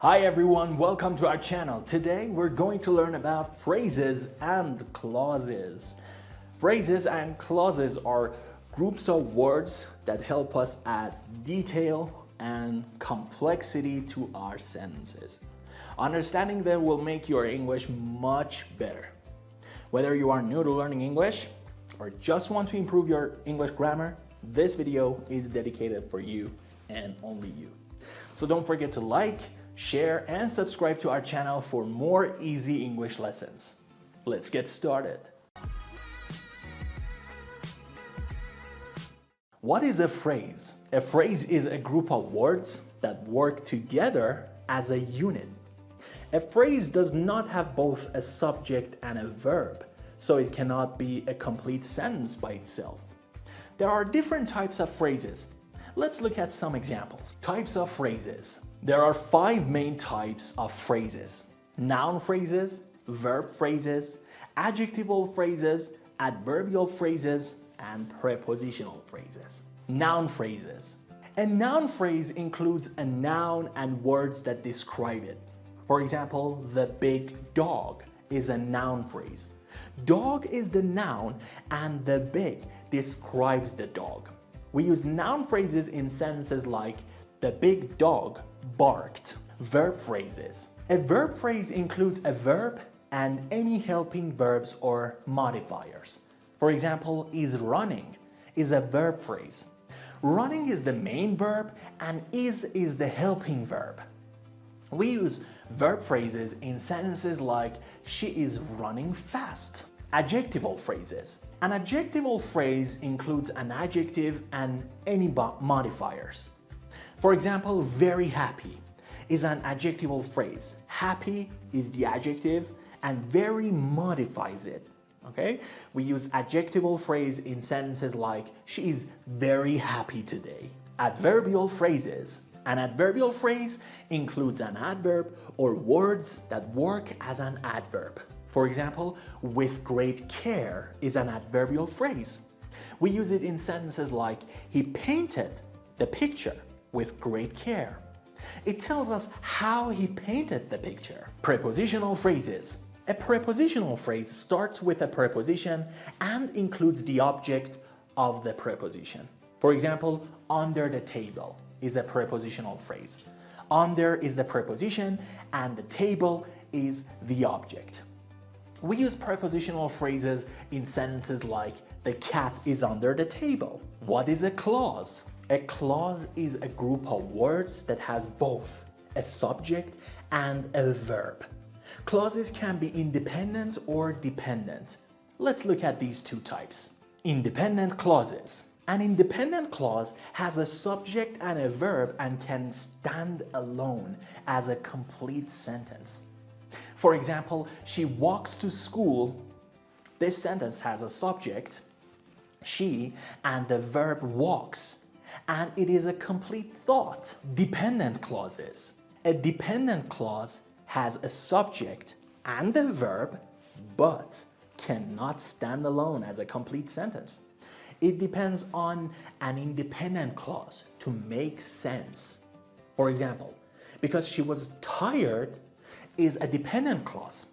Hi everyone, welcome to our channel. Today we're going to learn about phrases and clauses. Phrases and clauses are groups of words that help us add detail and complexity to our sentences. Understanding them will make your English much better. Whether you are new to learning English or just want to improve your English grammar, this video is dedicated for you and only you. So don't forget to like, share and subscribe to our channel for more easy English lessons. Let's get started. What is a phrase? A phrase is a group of words that work together as a unit. A phrase does not have both a subject and a verb, so it cannot be a complete sentence by itself. There are different types of phrases. Let's look at some examples. Types of phrases. There are 5 main types of phrases: noun phrases, verb phrases, adjectival phrases, adverbial phrases, and prepositional phrases. Noun phrases. A noun phrase includes a noun and words that describe it. For example, the big dog is a noun phrase. Dog is the noun and the big describes the dog. We use noun phrases in sentences like the big dog barked. Verb phrases. A verb phrase includes a verb and any helping verbs or modifiers. For example, is running is a verb phrase. Running is the main verb and is the helping verb. We use verb phrases in sentences like she is running fast. Adjectival phrases. An adjectival phrase includes an adjective and any modifiers. For example, very happy is an adjectival phrase. Happy is the adjective and very modifies it. Okay? We use adjectival phrase in sentences like she is very happy today. Adverbial phrases. An adverbial phrase includes an adverb or words that work as an adverb. For example, with great care is an adverbial phrase. We use it in sentences like he painted the picture with great care. It tells us how he painted the picture. Prepositional phrases. A prepositional phrase starts with a preposition and includes the object of the preposition. For example, under the table is a prepositional phrase. Under is the preposition and the table is the object. We use prepositional phrases in sentences like the cat is under the table. What is a clause? A clause is a group of words that has both a subject and a verb. Clauses can be independent or dependent. Let's look at these 2 types. Independent clauses. An independent clause has a subject and a verb and can stand alone as a complete sentence. For example, she walks to school. This sentence has a subject, she, and the verb walks, and it is a complete thought. Dependent clauses. A dependent clause has a subject and a verb, but cannot stand alone as a complete sentence. It depends on an independent clause to make sense. For example, because she was tired is a dependent clause.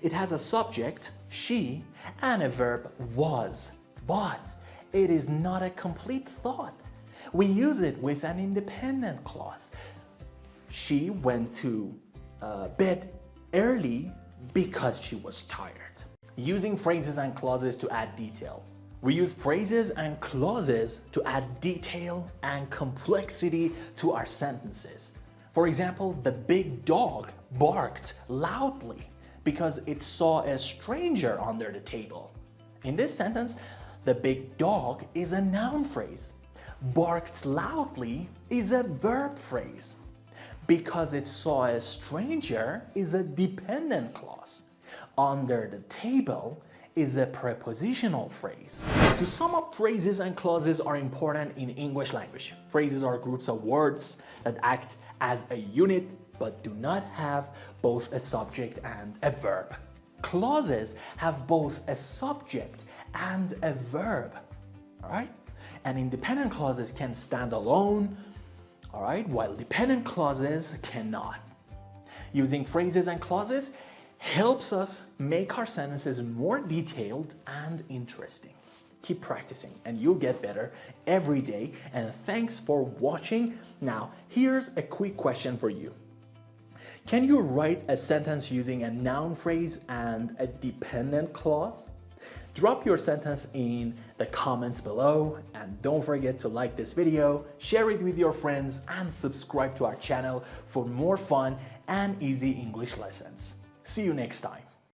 It has a subject, she, and a verb, was, but it is not a complete thought. We use it with an independent clause. She went to bed early because she was tired. Using phrases and clauses to add detail. We use phrases and clauses to add detail and complexity to our sentences. For example, the big dog barked loudly because it saw a stranger under the table. In this sentence, the big dog is a noun phrase. Barked loudly is a verb phrase. Because it saw a stranger is a dependent clause. Under the table is a prepositional phrase. To sum up, phrases and clauses are important in English language. Phrases are groups of words that act as a unit but do not have both a subject and a verb. Clauses have both a subject and a verb. All right? And independent clauses can stand alone, all right, while dependent clauses cannot. Using phrases and clauses helps us make our sentences more detailed and interesting. Keep practicing and you'll get better every day. And thanks for watching. Now, here's a quick question for you. Can you write a sentence using a noun phrase and a dependent clause? Drop your sentence in the comments below and don't forget to like this video, share it with your friends and subscribe to our channel for more fun and easy English lessons. See you next time.